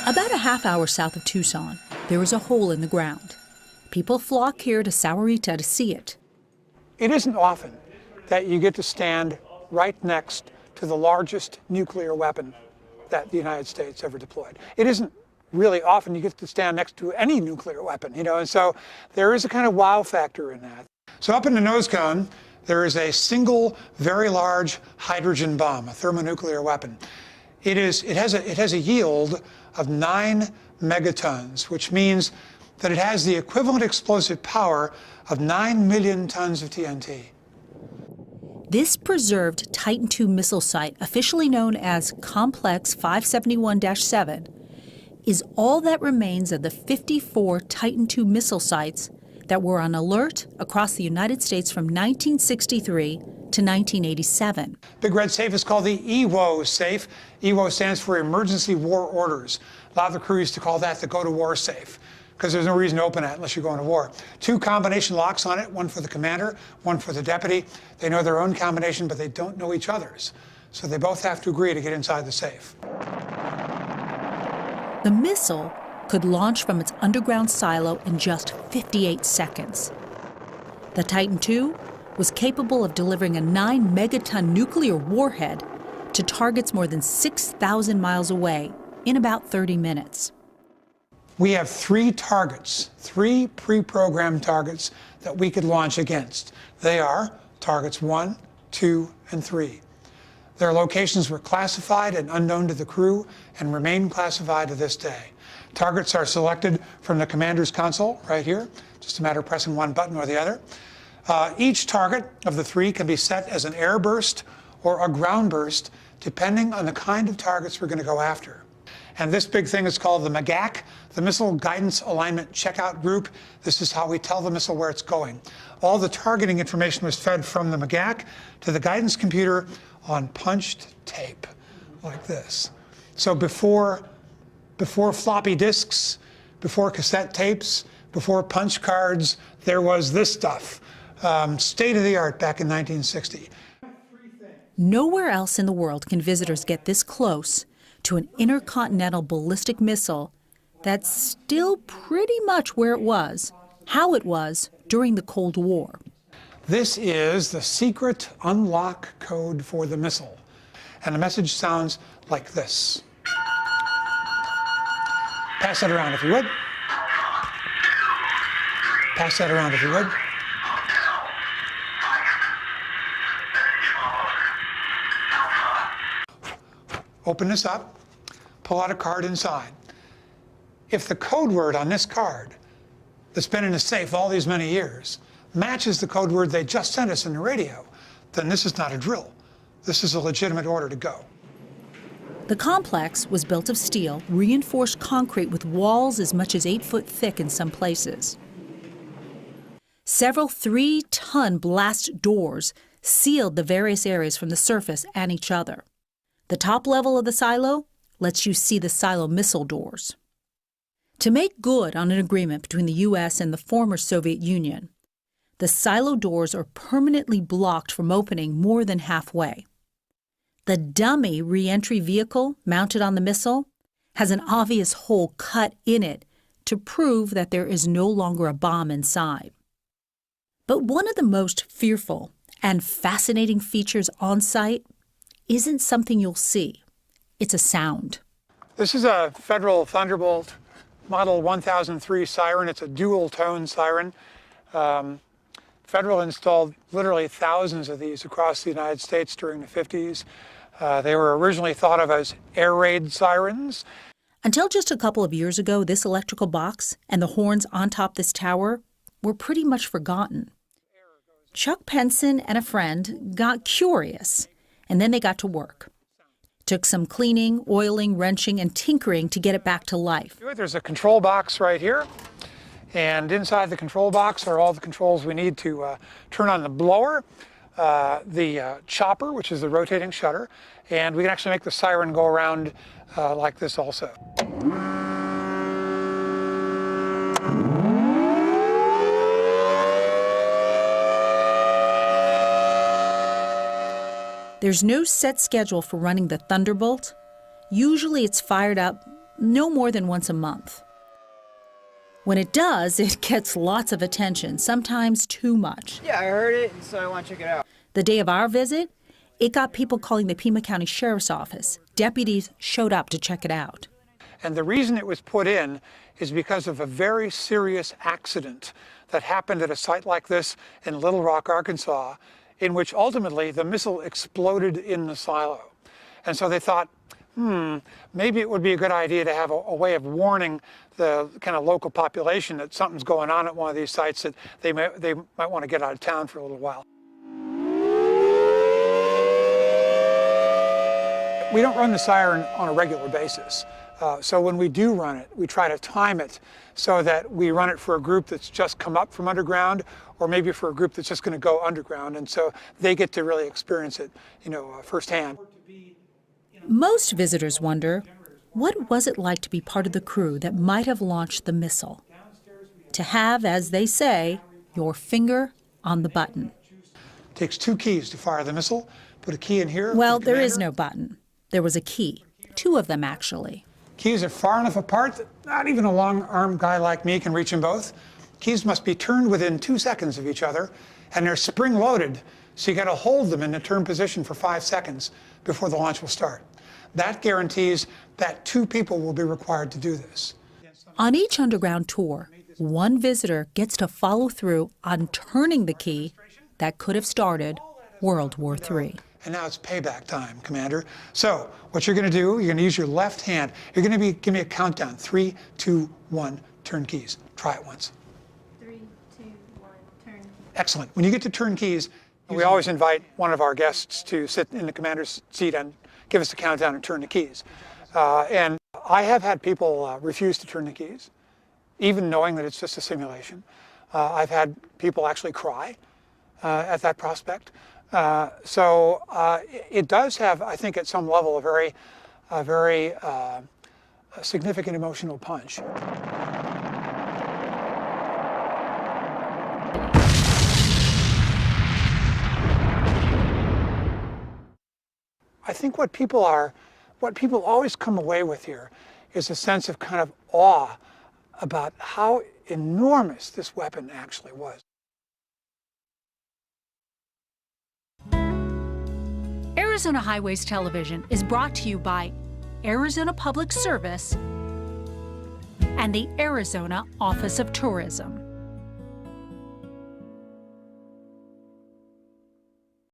About a half-hour south of Tucson, there is a hole in the ground. People flock here to Sahuarita to see it. It isn't often that you get to stand right next to the largest nuclear weapon that the United States ever deployed. It isn't really often you get to stand next to any nuclear weapon, and so there is a kind of wow factor in that. So up in the nose cone, there is a single, very large hydrogen bomb, a thermonuclear weapon. It has a yield of 9 megatons, which means that it has the equivalent explosive power of 9 million tons of TNT. This preserved Titan II missile site, officially known as Complex 571-7, is all that remains of the 54 Titan II missile sites that were on alert across the United States from 1963 to 1987. Big Red Safe is called the EWO safe. EWO stands for Emergency War Orders. A lot of the crew used to call that the go-to-war safe, because there's no reason to open that unless you're going to war. 2 combination locks on it, one for the commander, one for the deputy. They know their own combination, but they don't know each other's. So they both have to agree to get inside the safe. The missile could launch from its underground silo in just 58 seconds. The Titan II was capable of delivering a 9-megaton nuclear warhead to targets more than 6,000 miles away in about 30 minutes. We have 3 targets, 3 pre-programmed targets that we could launch against. They are targets 1, 2, and 3. Their locations were classified and unknown to the crew and remain classified to this day. Targets are selected from the commander's console right here, just a matter of pressing one button or the other. Each target of the 3 can be set as an air burst or a ground burst, depending on the kind of targets we're going to go after. And this big thing is called the MGAC, the Missile Guidance Alignment Checkout Group. This is how we tell the missile where it's going. All the targeting information was fed from the MGAC to the guidance computer on punched tape, like this. So before floppy disks, before cassette tapes, before punch cards, there was this stuff. State of the art back in 1960. Nowhere else in the world can visitors get this close to an intercontinental ballistic missile that's still pretty much where it was, how it was during the Cold War. This is the secret unlock code for the missile. And the message sounds like this. Pass that around if you would. Pass that around if you would. Open this up, pull out a card inside. If the code word on this card that's been in a safe all these many years matches the code word they just sent us in the radio, then this is not a drill. This is a legitimate order to go. The complex was built of steel, reinforced concrete with walls as much as 8 foot thick in some places. Several 3-ton blast doors sealed the various areas from the surface and each other. The top level of the silo lets you see the silo missile doors. To make good on an agreement between the U.S. and the former Soviet Union, the silo doors are permanently blocked from opening more than halfway. The dummy re-entry vehicle mounted on the missile has an obvious hole cut in it to prove that there is no longer a bomb inside. But one of the most fearful and fascinating features on site isn't something you'll see. It's a sound. This is a Federal Thunderbolt Model 1003 siren. It's a dual tone siren. Federal installed literally thousands of these across the United States during the 50s. They were originally thought of as air raid sirens. Until just a couple of years ago, this electrical box and the horns on top this tower were pretty much forgotten. Chuck Penson and a friend got curious, and then they got to work. Took some cleaning, oiling, wrenching, and tinkering to get it back to life. There's a control box right here, and inside the control box are all the controls we need to turn on the blower, the chopper, which is the rotating shutter, and we can actually make the siren go around like this also. There's no set schedule for running the Thunderbolt. Usually it's fired up no more than once a month. When it does, it gets lots of attention, sometimes too much. Yeah, I heard it, and so I want to check it out. The day of our visit, it got people calling the Pima County Sheriff's Office. Deputies showed up to check it out. And the reason it was put in is because of a very serious accident that happened at a site like this in Little Rock, Arkansas, in which ultimately the missile exploded in the silo. And so they thought, maybe it would be a good idea to have a way of warning the kind of local population that something's going on at one of these sites, that they might want to get out of town for a little while. We don't run the siren on a regular basis. So when we do run it, we try to time it so that we run it for a group that's just come up from underground, or maybe for a group that's just going to go underground, and so they get to really experience it, firsthand. Most visitors wonder, what was it like to be part of the crew that might have launched the missile? To have, as they say, your finger on the button. It takes 2 keys to fire the missile. Put a key in here. Well, there is no button. There was a key. 2 of them, actually. Keys are far enough apart that not even a long-armed guy like me can reach them both. Keys must be turned within 2 seconds of each other, and they're spring-loaded, so you got to hold them in the turn position for 5 seconds before the launch will start. That guarantees that 2 people will be required to do this. On each underground tour, one visitor gets to follow through on turning the key that could have started World War III. And now it's payback time, Commander. So what you're going to do, you're going to use your left hand. You're going to give me a countdown. 3, 2, 1, turn keys. Try it once. 3, 2, 1, turn. Excellent. When you get to turn keys, we always invite one of our guests to sit in the commander's seat and give us a countdown and turn the keys. And I have had people refuse to turn the keys, even knowing that it's just a simulation. I've had people actually cry at that prospect. So it does have, I think, at some level, a very significant emotional punch. I think what people always come away with here is a sense of kind of awe about how enormous this weapon actually was. Arizona Highways Television is brought to you by Arizona Public Service and the Arizona Office of Tourism.